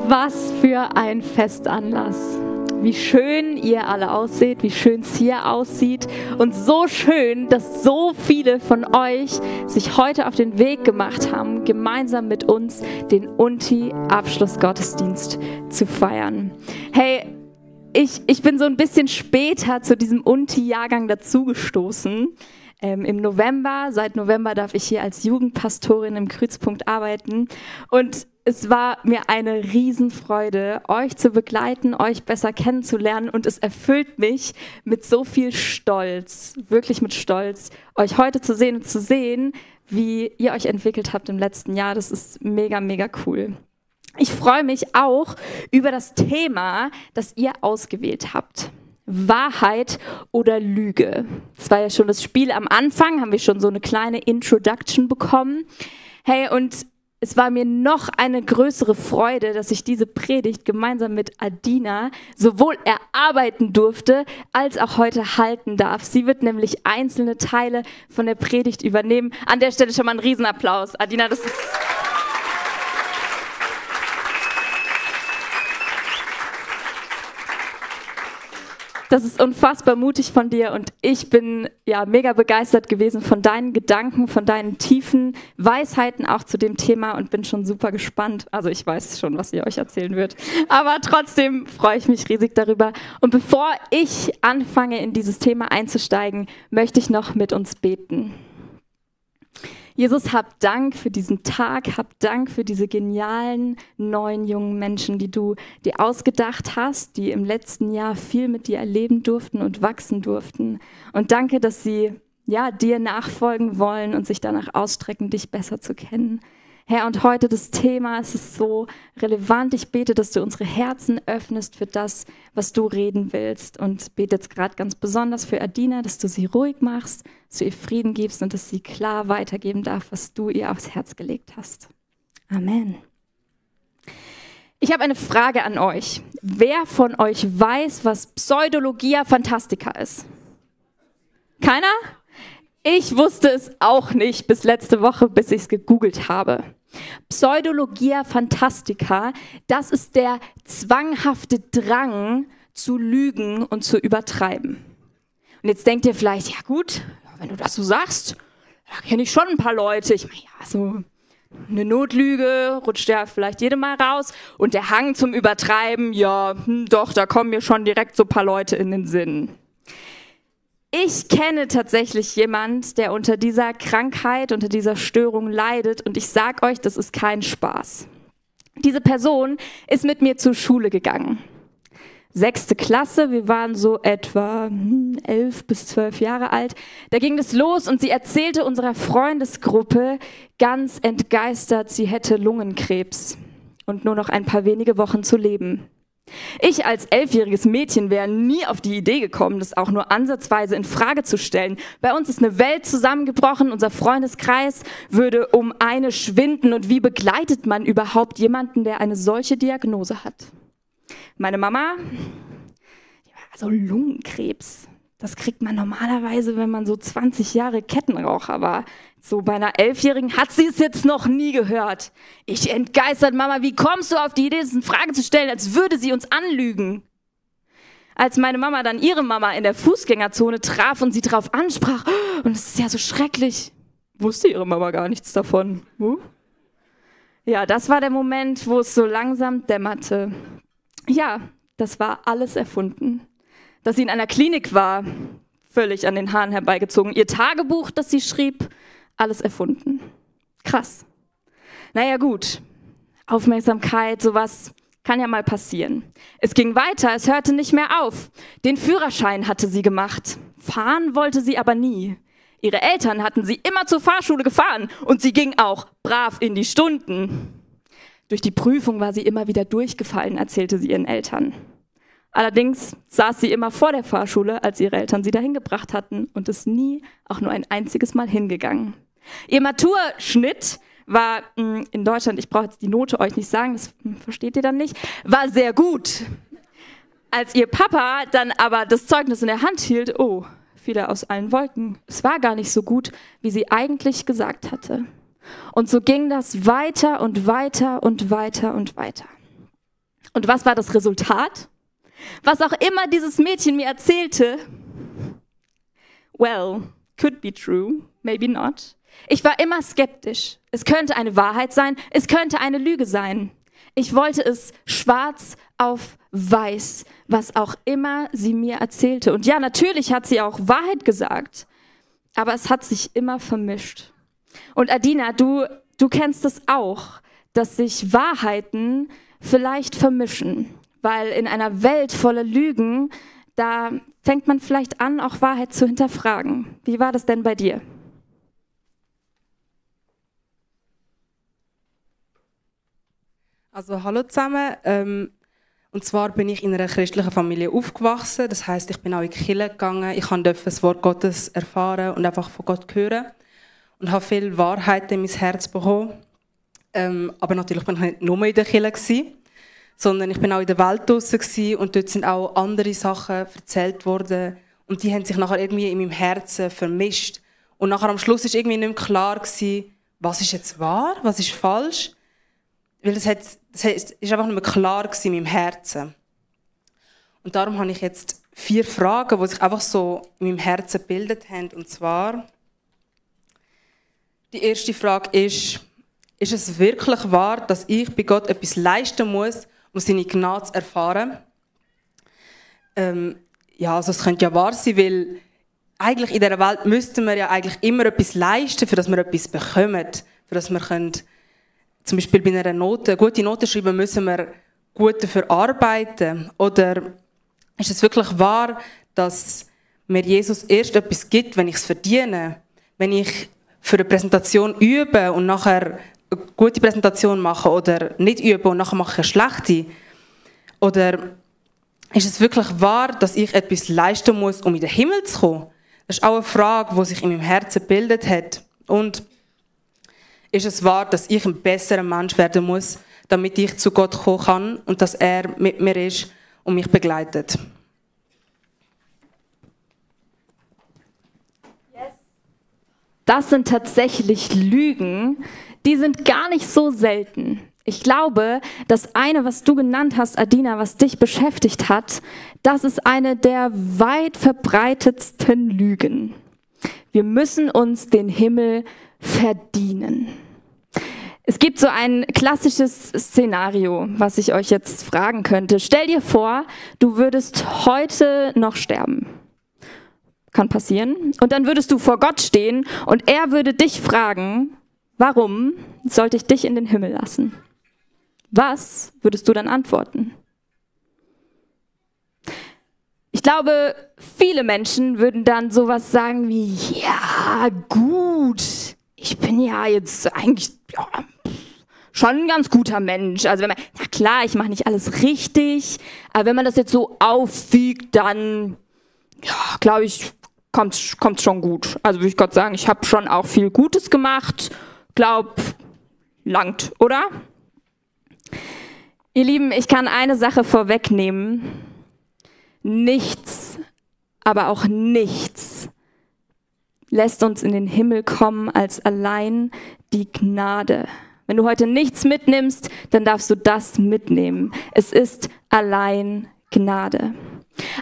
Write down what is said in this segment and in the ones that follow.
Was für ein Festanlass. Wie schön ihr alle ausseht, wie schön es hier aussieht und so schön, dass so viele von euch sich heute auf den Weg gemacht haben, gemeinsam mit uns den Unti-Abschlussgottesdienst zu feiern. Hey, ich bin so ein bisschen später zu diesem Unti-Jahrgang dazugestoßen. Im November, seit November darf ich hier als Jugendpastorin im Kreuzpunkt arbeiten und es war mir eine Riesenfreude, euch zu begleiten, euch besser kennenzulernen und es erfüllt mich mit so viel Stolz, wirklich mit Stolz, euch heute zu sehen, wie ihr euch entwickelt habt im letzten Jahr. Das ist mega, mega cool. Ich freue mich auch über das Thema, das ihr ausgewählt habt. Wahrheit oder Lüge. Das war ja schon das Spiel am Anfang, haben wir schon so eine kleine Introduction bekommen. Hey, und es war mir noch eine größere Freude, dass ich diese Predigt gemeinsam mit Adina sowohl erarbeiten durfte, als auch heute halten darf. Sie wird nämlich einzelne Teile von der Predigt übernehmen. An der Stelle schon mal einen Riesenapplaus. Adina, das ist unfassbar mutig von dir und ich bin ja mega begeistert gewesen von deinen Gedanken, von deinen tiefen Weisheiten auch zu dem Thema und bin schon super gespannt. Also ich weiß schon, was ihr euch erzählen wird, aber trotzdem freue ich mich riesig darüber. Und bevor ich anfange, in dieses Thema einzusteigen, möchte ich noch mit uns beten. Jesus, hab Dank für diesen Tag, hab Dank für diese genialen, neuen, jungen Menschen, die du dir ausgedacht hast, die im letzten Jahr viel mit dir erleben durften und wachsen durften. Und danke, dass sie dir nachfolgen wollen und sich danach ausstrecken, dich besser zu kennen. Herr, und heute das Thema, es ist so relevant. Ich bete, dass du unsere Herzen öffnest für das, was du reden willst. Und bete jetzt gerade ganz besonders für Adina, dass du sie ruhig machst, dass du ihr Frieden gibst und dass sie klar weitergeben darf, was du ihr aufs Herz gelegt hast. Amen. Ich habe eine Frage an euch. Wer von euch weiß, was Pseudologia Fantastica ist? Keiner? Ich wusste es auch nicht bis letzte Woche, bis ich es gegoogelt habe. Pseudologia Fantastica, das ist der zwanghafte Drang zu lügen und zu übertreiben. Und jetzt denkt ihr vielleicht, ja gut, wenn du das so sagst, da kenne ich schon ein paar Leute. Ich meine, ja, so eine Notlüge rutscht ja vielleicht jedem mal raus. Und der Hang zum Übertreiben, ja, doch, da kommen mir schon direkt so ein paar Leute in den Sinn. Ich kenne tatsächlich jemand, der unter dieser Krankheit, unter dieser Störung leidet und ich sag euch, das ist kein Spaß. Diese Person ist mit mir zur Schule gegangen. 6. Klasse, wir waren so etwa 11 bis 12 Jahre alt. Da ging es los und sie erzählte unserer Freundesgruppe ganz entgeistert, sie hätte Lungenkrebs und nur noch ein paar wenige Wochen zu leben. Ich als 11-jähriges Mädchen wäre nie auf die Idee gekommen, das auch nur ansatzweise in Frage zu stellen. Bei uns ist eine Welt zusammengebrochen, unser Freundeskreis würde um eine schwinden. Und wie begleitet man überhaupt jemanden, der eine solche Diagnose hat? Meine Mama, also Lungenkrebs, das kriegt man normalerweise, wenn man so 20 Jahre Kettenraucher war. So bei einer 11-Jährigen hat sie es jetzt noch nie gehört. Ich entgeistert, Mama, wie kommst du auf die Idee, das in Frage zu stellen, als würde sie uns anlügen? Als meine Mama dann ihre Mama in der Fußgängerzone traf und sie darauf ansprach, und es ist ja so schrecklich, wusste ihre Mama gar nichts davon. Ja, das war der Moment, wo es so langsam dämmerte. Ja, das war alles erfunden. Dass sie in einer Klinik war, völlig an den Haaren herbeigezogen. Ihr Tagebuch, das sie schrieb, alles erfunden. Krass. Naja gut, Aufmerksamkeit, sowas kann ja mal passieren. Es ging weiter, es hörte nicht mehr auf. Den Führerschein hatte sie gemacht. Fahren wollte sie aber nie. Ihre Eltern hatten sie immer zur Fahrschule gefahren und sie ging auch brav in die Stunden. Durch die Prüfung war sie immer wieder durchgefallen, erzählte sie ihren Eltern. Allerdings saß sie immer vor der Fahrschule, als ihre Eltern sie dahin gebracht hatten und ist nie auch nur ein einziges Mal hingegangen. Ihr Maturschnitt war in Deutschland, ich brauche jetzt die Note euch nicht sagen, das versteht ihr dann nicht, war sehr gut. Als ihr Papa dann aber das Zeugnis in der Hand hielt, fiel er aus allen Wolken. Es war gar nicht so gut, wie sie eigentlich gesagt hatte. Und so ging das weiter und weiter und weiter und weiter. Und was war das Resultat? Was auch immer dieses Mädchen mir erzählte, well, could be true, maybe not. Ich war immer skeptisch. Es könnte eine Wahrheit sein, es könnte eine Lüge sein. Ich wollte es schwarz auf weiß, was auch immer sie mir erzählte. Und ja, natürlich hat sie auch Wahrheit gesagt, aber es hat sich immer vermischt. Und Adina, du kennst es auch, dass sich Wahrheiten vielleicht vermischen, weil in einer Welt voller Lügen, da fängt man vielleicht an, auch Wahrheit zu hinterfragen. Wie war das denn bei dir? Also hallo zusammen. Und zwar bin ich in einer christlichen Familie aufgewachsen. Das heisst, ich bin auch in die Kirche gegangen. Ich durfte das Wort Gottes erfahren und einfach von Gott hören. Und habe viel Wahrheit in mein Herz bekommen. Aber natürlich bin ich nicht nur in der Kirche, sondern ich bin auch in der Welt draussen und dort sind auch andere Sachen erzählt worden. Und die haben sich nachher irgendwie in meinem Herzen vermischt. Und nachher am Schluss war irgendwie nicht mehr klar, was ist jetzt wahr, was ist falsch. Weil es ist einfach nicht mehr klar in meinem Herzen. Und darum habe ich jetzt 4 Fragen, die sich einfach so in meinem Herzen gebildet haben. Und zwar, die erste Frage ist es wirklich wahr, dass ich bei Gott etwas leisten muss, um seine Gnade zu erfahren? Also es könnte ja wahr sein, weil eigentlich in dieser Welt müssten wir ja eigentlich immer etwas leisten, für dass wir etwas bekommen, für dass wir können, zum Beispiel bei einer Note, gute Noten schreiben, müssen wir gut dafür arbeiten. Oder ist es wirklich wahr, dass mir Jesus erst etwas gibt, wenn ich es verdiene? Wenn ich für eine Präsentation übe und nachher eine gute Präsentation mache oder nicht übe und nachher mache ich eine schlechte? Oder ist es wirklich wahr, dass ich etwas leisten muss, um in den Himmel zu kommen? Das ist auch eine Frage, die sich in meinem Herzen gebildet hat. Und ist es wahr, dass ich ein besserer Mensch werden muss, damit ich zu Gott kommen kann und dass er mit mir ist und mich begleitet? Das sind tatsächlich Lügen, die sind gar nicht so selten. Ich glaube, das eine, was du genannt hast, Adina, was dich beschäftigt hat, das ist eine der weit verbreitetsten Lügen. Wir müssen uns den Himmel verdienen. Es gibt so ein klassisches Szenario, was ich euch jetzt fragen könnte. Stell dir vor, du würdest heute noch sterben. Kann passieren. Und dann würdest du vor Gott stehen und er würde dich fragen, warum sollte ich dich in den Himmel lassen? Was würdest du dann antworten? Ich glaube, viele Menschen würden dann sowas sagen wie, ja gut, ich bin ja jetzt eigentlich schon ein ganz guter Mensch. Also wenn man, na klar, ich mache nicht alles richtig, aber wenn man das jetzt so aufwiegt, dann, ja, glaube ich, kommt's schon gut. Also würde ich Gott sagen, ich habe schon auch viel Gutes gemacht, langt, oder? Ihr Lieben, ich kann eine Sache vorwegnehmen. Nichts, aber auch nichts lässt uns in den Himmel kommen als allein die Gnade. Wenn du heute nichts mitnimmst, dann darfst du das mitnehmen. Es ist allein Gnade.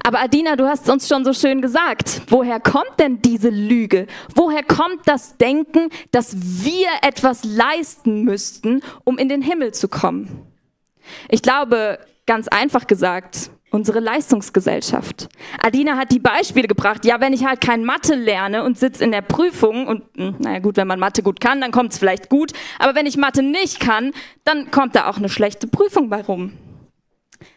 Aber Adina, du hast es uns schon so schön gesagt. Woher kommt denn diese Lüge? Woher kommt das Denken, dass wir etwas leisten müssten, um in den Himmel zu kommen? Ich glaube, ganz einfach gesagt, unsere Leistungsgesellschaft. Adina hat die Beispiele gebracht. Ja, wenn ich halt kein Mathe lerne und sitze in der Prüfung und, naja gut, wenn man Mathe gut kann, dann kommt es vielleicht gut. Aber wenn ich Mathe nicht kann, dann kommt da auch eine schlechte Prüfung bei rum.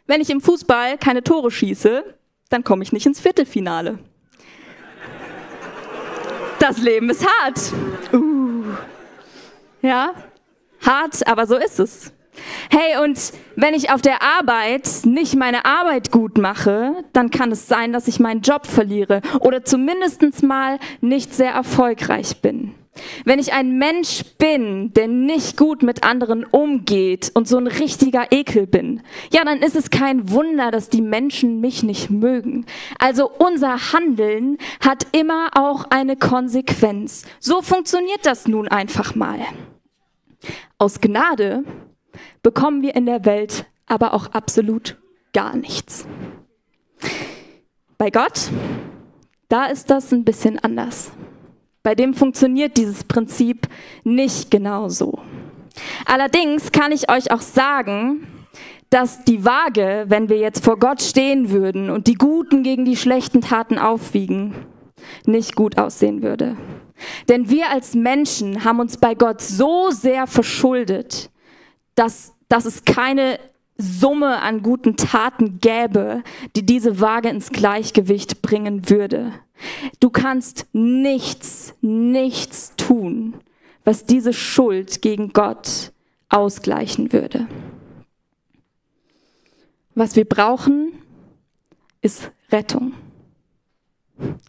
Wenn ich im Fußball keine Tore schieße, dann komme ich nicht ins Viertelfinale. Das Leben ist hart. Ja, hart, aber so ist es. Hey, und wenn ich auf der Arbeit nicht meine Arbeit gut mache, dann kann es sein, dass ich meinen Job verliere oder zumindest mal nicht sehr erfolgreich bin. Wenn ich ein Mensch bin, der nicht gut mit anderen umgeht und so ein richtiger Ekel bin, ja, dann ist es kein Wunder, dass die Menschen mich nicht mögen. Also unser Handeln hat immer auch eine Konsequenz. So funktioniert das nun einfach mal. Aus Gnade bekommen wir in der Welt aber auch absolut gar nichts. Bei Gott, da ist das ein bisschen anders. Bei dem funktioniert dieses Prinzip nicht genau so. Allerdings kann ich euch auch sagen, dass die Waage, wenn wir jetzt vor Gott stehen würden und die guten gegen die schlechten Taten aufwiegen, nicht gut aussehen würde. Denn wir als Menschen haben uns bei Gott so sehr verschuldet, dass es keine Summe an guten Taten gäbe, die diese Waage ins Gleichgewicht bringen würde. Du kannst nichts tun, was diese Schuld gegen Gott ausgleichen würde. Was wir brauchen, ist Rettung.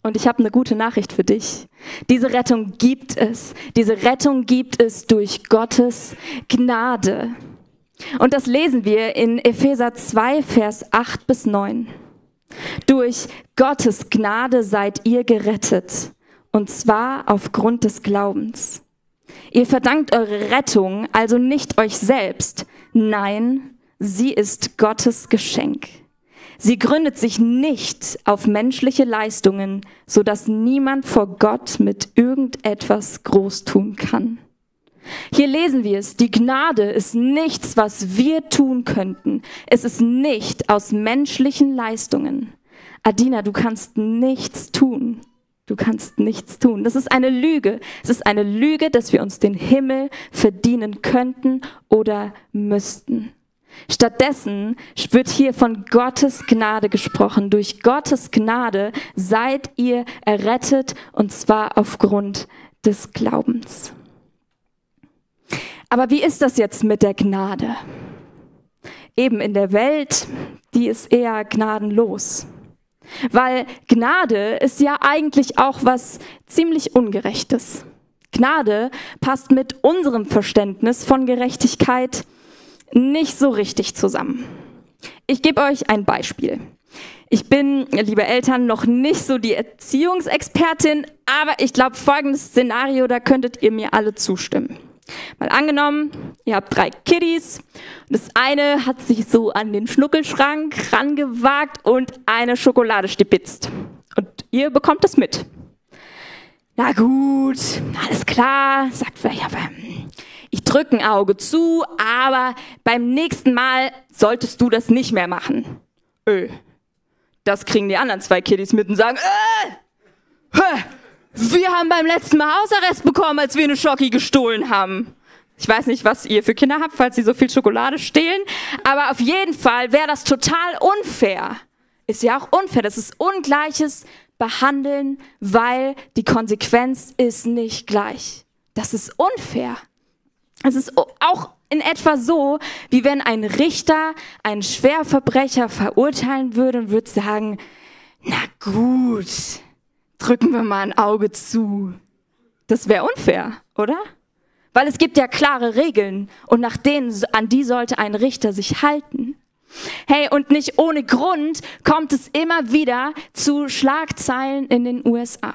Und ich habe eine gute Nachricht für dich. Diese Rettung gibt es. Diese Rettung gibt es durch Gottes Gnade. Und das lesen wir in Epheser 2, Vers 8 bis 9. Durch Gottes Gnade seid ihr gerettet, und zwar aufgrund des Glaubens. Ihr verdankt eure Rettung also nicht euch selbst, nein, sie ist Gottes Geschenk. Sie gründet sich nicht auf menschliche Leistungen, sodass niemand vor Gott mit irgendetwas groß tun kann. Hier lesen wir es, die Gnade ist nichts, was wir tun könnten. Es ist nicht aus menschlichen Leistungen. Adina, du kannst nichts tun. Du kannst nichts tun. Das ist eine Lüge. Es ist eine Lüge, dass wir uns den Himmel verdienen könnten oder müssten. Stattdessen wird hier von Gottes Gnade gesprochen. Durch Gottes Gnade seid ihr errettet, und zwar aufgrund des Glaubens. Aber wie ist das jetzt mit der Gnade? Eben in der Welt, die ist eher gnadenlos. Weil Gnade ist ja eigentlich auch was ziemlich Ungerechtes. Gnade passt mit unserem Verständnis von Gerechtigkeit nicht so richtig zusammen. Ich gebe euch ein Beispiel. Ich bin, liebe Eltern, noch nicht so die Erziehungsexpertin, aber ich glaube, folgendes Szenario, da könntet ihr mir alle zustimmen. Mal angenommen, ihr habt 3 Kiddies, das eine hat sich so an den Schnuckelschrank rangewagt und eine Schokolade stibitzt. Und ihr bekommt das mit. Na gut, alles klar, sagt wer, ja, ich drücke ein Auge zu, aber beim nächsten Mal solltest du das nicht mehr machen. Das kriegen die anderen 2 Kiddies mit und sagen, wir haben beim letzten Mal Hausarrest bekommen, als wir eine Schoki gestohlen haben. Ich weiß nicht, was ihr für Kinder habt, falls sie so viel Schokolade stehlen, aber auf jeden Fall wäre das total unfair. Ist ja auch unfair, das ist ungleiches Behandeln, weil die Konsequenz ist nicht gleich. Das ist unfair. Es ist auch in etwa so, wie wenn ein Richter einen Schwerverbrecher verurteilen würde und würde sagen, na gut, drücken wir mal ein Auge zu. Das wäre unfair, oder? Weil es gibt ja klare Regeln und an die sollte ein Richter sich halten. Hey, und nicht ohne Grund kommt es immer wieder zu Schlagzeilen in den USA.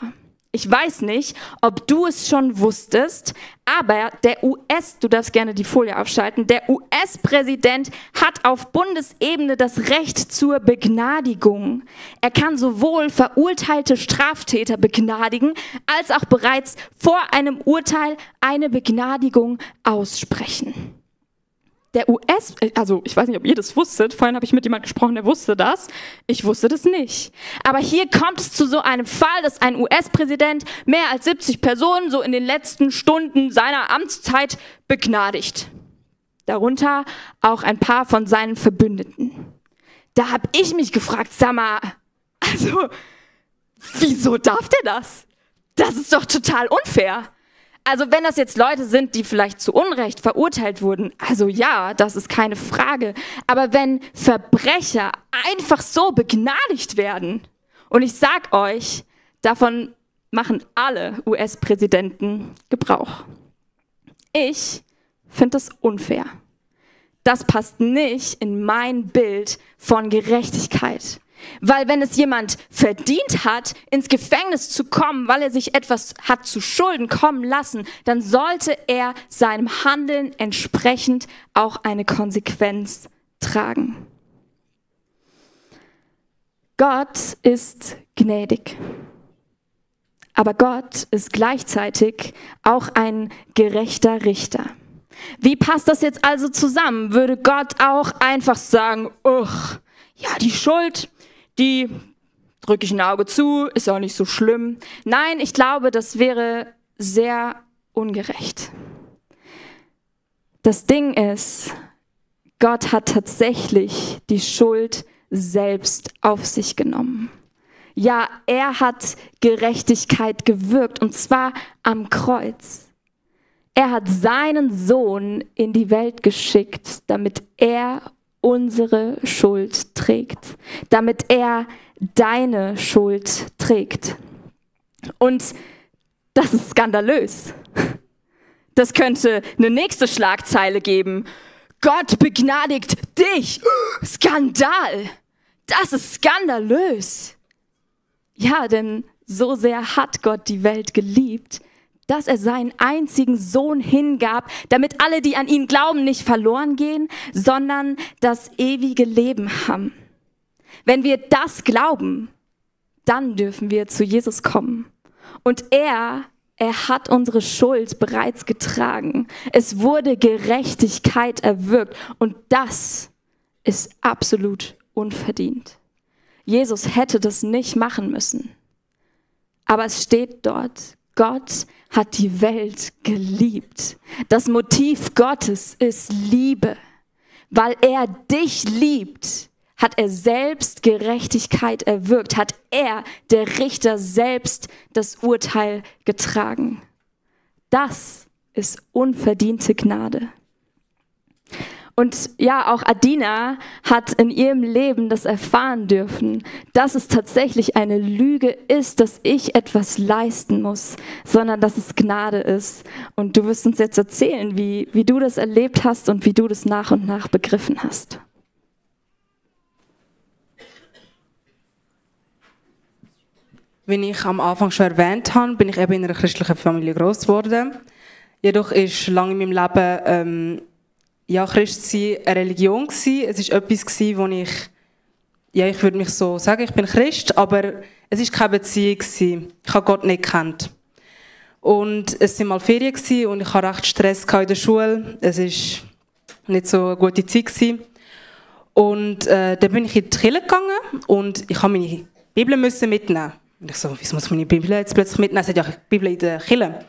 Ich weiß nicht, ob du es schon wusstest, aber du darfst gerne die Folie aufschalten, der US-Präsident hat auf Bundesebene das Recht zur Begnadigung. Er kann sowohl verurteilte Straftäter begnadigen, als auch bereits vor einem Urteil eine Begnadigung aussprechen. Ich weiß nicht, ob ihr das wusstet, vorhin habe ich mit jemandem gesprochen, der wusste das. Ich wusste das nicht. Aber hier kommt es zu so einem Fall, dass ein US-Präsident mehr als 70 Personen so in den letzten Stunden seiner Amtszeit begnadigt. Darunter auch ein paar von seinen Verbündeten. Da habe ich mich gefragt, sag mal, wieso darf der das? Das ist doch total unfair. Also wenn das jetzt Leute sind, die vielleicht zu Unrecht verurteilt wurden, also ja, das ist keine Frage. Aber wenn Verbrecher einfach so begnadigt werden, und ich sag euch, davon machen alle US-Präsidenten Gebrauch. Ich finde das unfair. Das passt nicht in mein Bild von Gerechtigkeit. Weil wenn es jemand verdient hat, ins Gefängnis zu kommen, weil er sich etwas hat zu Schulden kommen lassen, dann sollte er seinem Handeln entsprechend auch eine Konsequenz tragen. Gott ist gnädig. Aber Gott ist gleichzeitig auch ein gerechter Richter. Wie passt das jetzt also zusammen? Würde Gott auch einfach sagen, ja, die Schuld, die drücke ich ein Auge zu, ist auch nicht so schlimm. Nein, ich glaube, das wäre sehr ungerecht. Das Ding ist, Gott hat tatsächlich die Schuld selbst auf sich genommen. Ja, er hat Gerechtigkeit gewirkt, und zwar am Kreuz. Er hat seinen Sohn in die Welt geschickt, damit er unsere Schuld trägt, damit er deine Schuld trägt. Und das ist skandalös. Das könnte eine nächste Schlagzeile geben. Gott begnadigt dich. Skandal. Das ist skandalös. Ja, denn so sehr hat Gott die Welt geliebt, dass er seinen einzigen Sohn hingab, damit alle, die an ihn glauben, nicht verloren gehen, sondern das ewige Leben haben. Wenn wir das glauben, dann dürfen wir zu Jesus kommen. Und er hat unsere Schuld bereits getragen. Es wurde Gerechtigkeit erwirkt, und das ist absolut unverdient. Jesus hätte das nicht machen müssen. Aber es steht dort, Gott hat die Welt geliebt. Das Motiv Gottes ist Liebe. Weil er dich liebt, hat er selbst Gerechtigkeit erwirkt, hat er, der Richter, selbst das Urteil getragen. Das ist unverdiente Gnade. Und ja, auch Adina hat in ihrem Leben das erfahren dürfen, dass es tatsächlich eine Lüge ist, dass ich etwas leisten muss, sondern dass es Gnade ist. Und du wirst uns jetzt erzählen, wie du das erlebt hast und wie du das nach und nach begriffen hast. Wie ich am Anfang schon erwähnt habe, bin ich eben in einer christlichen Familie groß geworden. Jedoch ist lange in meinem Leben Christsein eine Religion gewesen. Es war etwas gewesen, wo ich würde mich so sagen, ich bin Christ, aber es war keine Beziehung gewesen. Ich habe Gott nicht gekannt. Und es waren mal Ferien gewesen und ich hatte recht Stress in der Schule. Es war nicht so eine gute Zeit gewesen. Und dann bin ich in die Kirche gegangen und ich musste meine Bibel mitnehmen. Und ich so, wieso muss ich meine Bibel jetzt plötzlich mitnehmen? Es hat ja eine Bibel in der Kirche.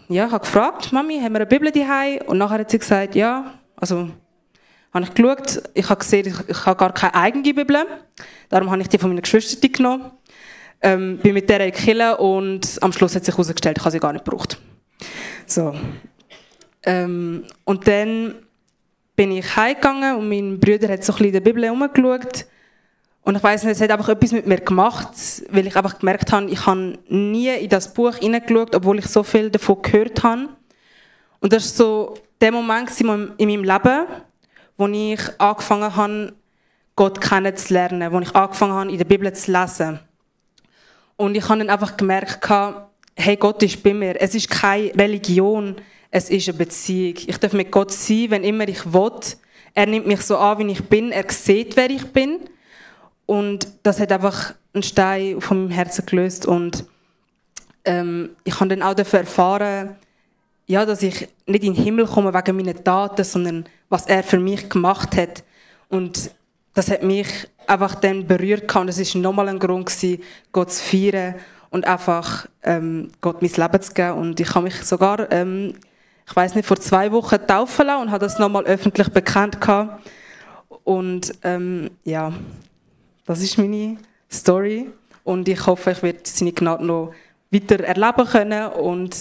Ich habe gefragt, Mami, haben wir eine Bibel daheim? Und nachher hat sie gesagt, ja. Also habe ich geschaut, ich habe gesehen, ich habe gar keine eigene Bibel. Darum habe ich die von meinen Geschwistern genommen. Bin mit der in die Kirche und am Schluss hat sich herausgestellt, ich habe sie gar nicht gebraucht. So. Und dann bin ich heimgegangen und mein Bruder hat so ein bisschen in der Bibel herumgeschaut. Und ich weiss nicht, es hat einfach etwas mit mir gemacht, weil ich einfach gemerkt habe, ich habe nie in das Buch hineingeschaut, obwohl ich so viel davon gehört habe. Und das war so der Moment in meinem Leben, wo ich angefangen habe, Gott kennenzulernen, wo ich angefangen habe, in der Bibel zu lesen. Und ich habe dann einfach gemerkt, hey, Gott ist bei mir. Es ist keine Religion, es ist eine Beziehung. Ich darf mit Gott sein, wenn immer ich will. Er nimmt mich so an, wie ich bin. Er sieht, wer ich bin. Und das hat einfach einen Stein von meinem Herzen gelöst. Und ich habe dann auch dafür erfahren, ja, dass ich nicht in den Himmel komme wegen meiner Taten, sondern was er für mich gemacht hat. Und das hat mich einfach dann berührt. Und es war nochmal ein Grund gewesen, Gott zu feiern und einfach Gott mein Leben zu geben. Und ich habe mich sogar, ich weiss nicht, vor 2 Wochen taufen lassen und habe das nochmal öffentlich bekannt gehabt. Und ja, das ist meine Story. Und ich hoffe, ich werde seine Gnade noch weiter erleben können. Und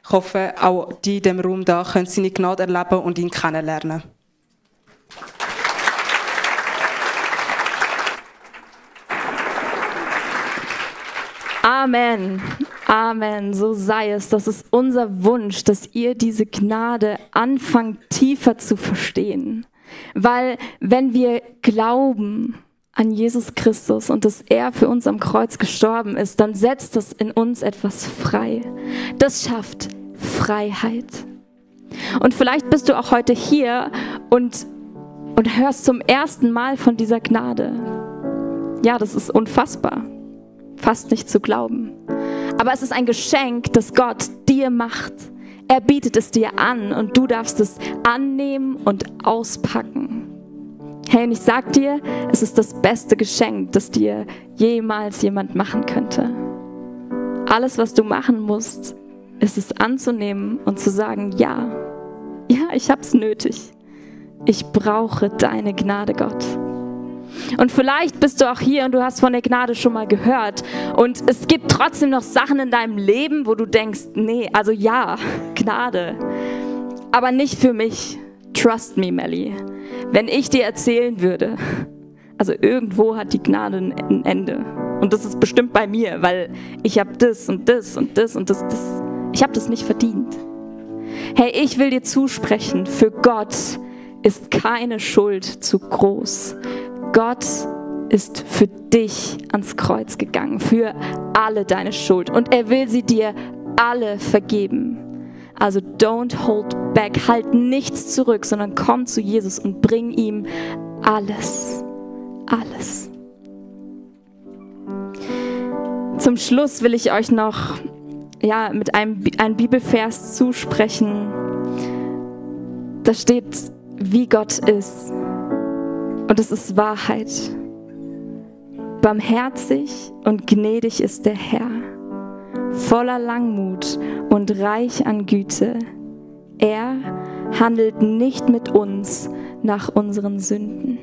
ich hoffe, auch die in diesem Raum da können seine Gnade erleben und ihn kennenlernen. Amen. Amen. So sei es. Das ist unser Wunsch, dass ihr diese Gnade anfangt, tiefer zu verstehen. Weil wenn wir glauben an Jesus Christus und dass er für uns am Kreuz gestorben ist, dann setzt das in uns etwas frei. Das schafft Freiheit. Und vielleicht bist du auch heute hier und und hörst zum ersten Mal von dieser Gnade. Ja, das ist unfassbar, fast nicht zu glauben. Aber es ist ein Geschenk, das Gott dir macht. Er bietet es dir an und du darfst es annehmen und auspacken. Hey, und ich sag dir, es ist das beste Geschenk, das dir jemals jemand machen könnte. Alles, was du machen musst, ist es anzunehmen und zu sagen, ja, ich hab's nötig. Ich brauche deine Gnade, Gott. Und vielleicht bist du auch hier und du hast von der Gnade schon mal gehört. Und es gibt trotzdem noch Sachen in deinem Leben, wo du denkst, nee, also ja, Gnade. Aber nicht für mich. Trust me, Melly. Wenn ich dir erzählen würde, also irgendwo hat die Gnade ein Ende. Und das ist bestimmt bei mir, weil ich habe das und das und das und das. Ich habe das nicht verdient. Hey, ich will dir zusprechen, für Gott ist keine Schuld zu groß. Gott ist für dich ans Kreuz gegangen, für alle deine Schuld. Und er will sie dir alle vergeben. Also don't hold back, halt nichts zurück, sondern komm zu Jesus und bring ihm alles. Alles. Zum Schluss will ich euch noch mit einem Bibelvers zusprechen. Da steht, wie Gott ist. Und es ist Wahrheit. Barmherzig und gnädig ist der Herr, voller Langmut und reich an Güte. Er handelt nicht mit uns nach unseren Sünden.